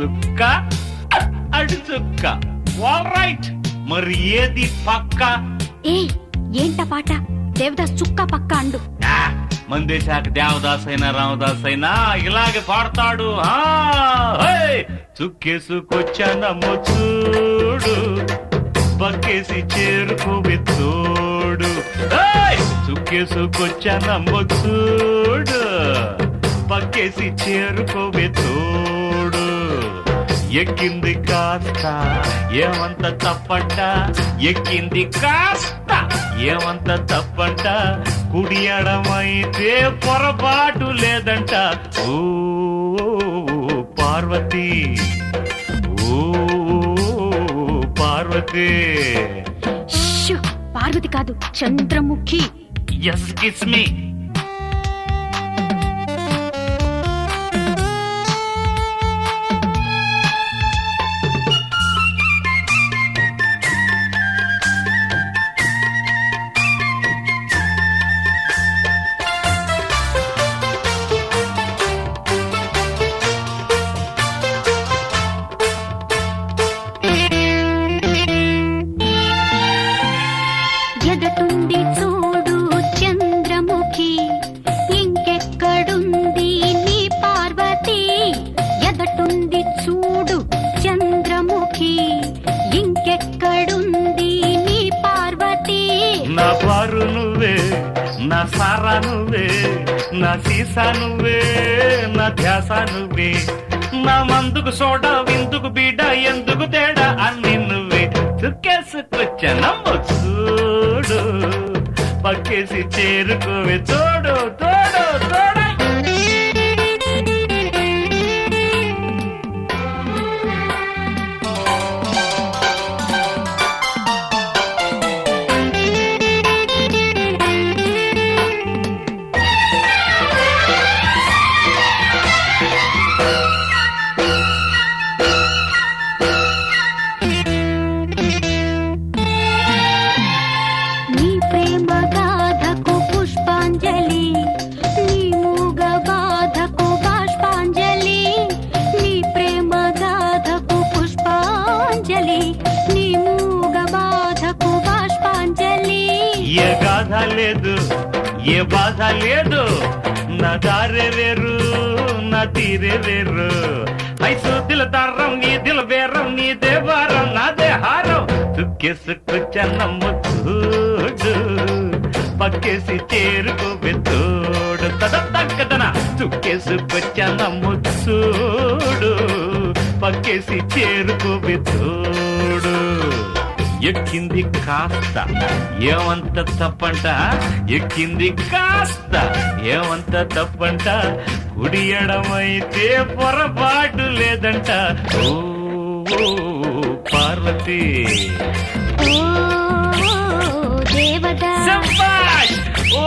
సుక్క అడు చుక్క. ఆల్ రైట్, మరి ఏది పక్క? ఏ ఏంట పాట? దేవదాస్ చుక్క పక్క అండు. మందేశాక దేవదాస్ అయినా రామదాస్ అయినా ఇలాగే పాడతాడు. చుక్కేసుకొచ్చానమ్మ చూడు, పక్కేసి చేరుకోవే తోడు. చుక్కేసుకొచ్చానమ్మ చూడు, పక్కేసి చేరుకోవే తోడు. ఎక్కింది కాస్త ఏమంత తప్పంట, ఎక్కింది కాస్త ఏమంత తప్పంట, కుడి ఎడమైతే పొరపాటు లేదంట. ఓ పార్వతి, ఓ పార్వతి. షూ, పార్వతి కాదు చంద్రముఖి. Yes kiss me. ఎదటుంది చూడు చంద్రముఖి, ఇంకెక్కడుంది నీ పార్వతి. ఎదటుంది చూడు చంద్రముఖి, ఇంకెక్కడుంది నీ పార్వతి. నా పారు నువ్వే, నా సారా నువ్వే, నా సీసా నువ్వే, నా ధ్యాస నువ్వే, నా మందుకు సోడా విందుకు బీడ ఎందుకు తేడా అన్ని నువ్వే. చుక్కేసుకొచ్చానమ్మ చూడు, పక్కేసి చేరుకోవే తోడు తోడు తోడు. నీ ప్రేమ గాథకు పుష్పాంజలి, నీ మూగ బాధకు బాష్పాంజలి. నీ ప్రేమ గాథకు పుష్పాంజలి, నీ మూగ బాధకు బాష్పాంజలి. ఏ గాథ లేదు, ఏ బాధ లేదు, నా దారే వేరు, నా తీరే వేరు. ఐసూదిల దారం నీ దిల వేరం, నీ దేవారం నాదే హారం. చుక్కేసుకొచ్చానమ్మ చూడు, పక్కేసి చేరుకోవే తోడు. తదన చుక్కేసుకొచ్చానమ్మ చూడు, పక్కేసి చేరుకోవే తోడు. ఎక్కింది కాస్త ఏమంత తప్పంట, ఎక్కింది కాస్త ఏమంత తప్పంట, కుడి ఎడమైతే పొరపాటు లేదంట. ఓ పార్వతి, ఓ దేవదాస్, శభాష్. ఓ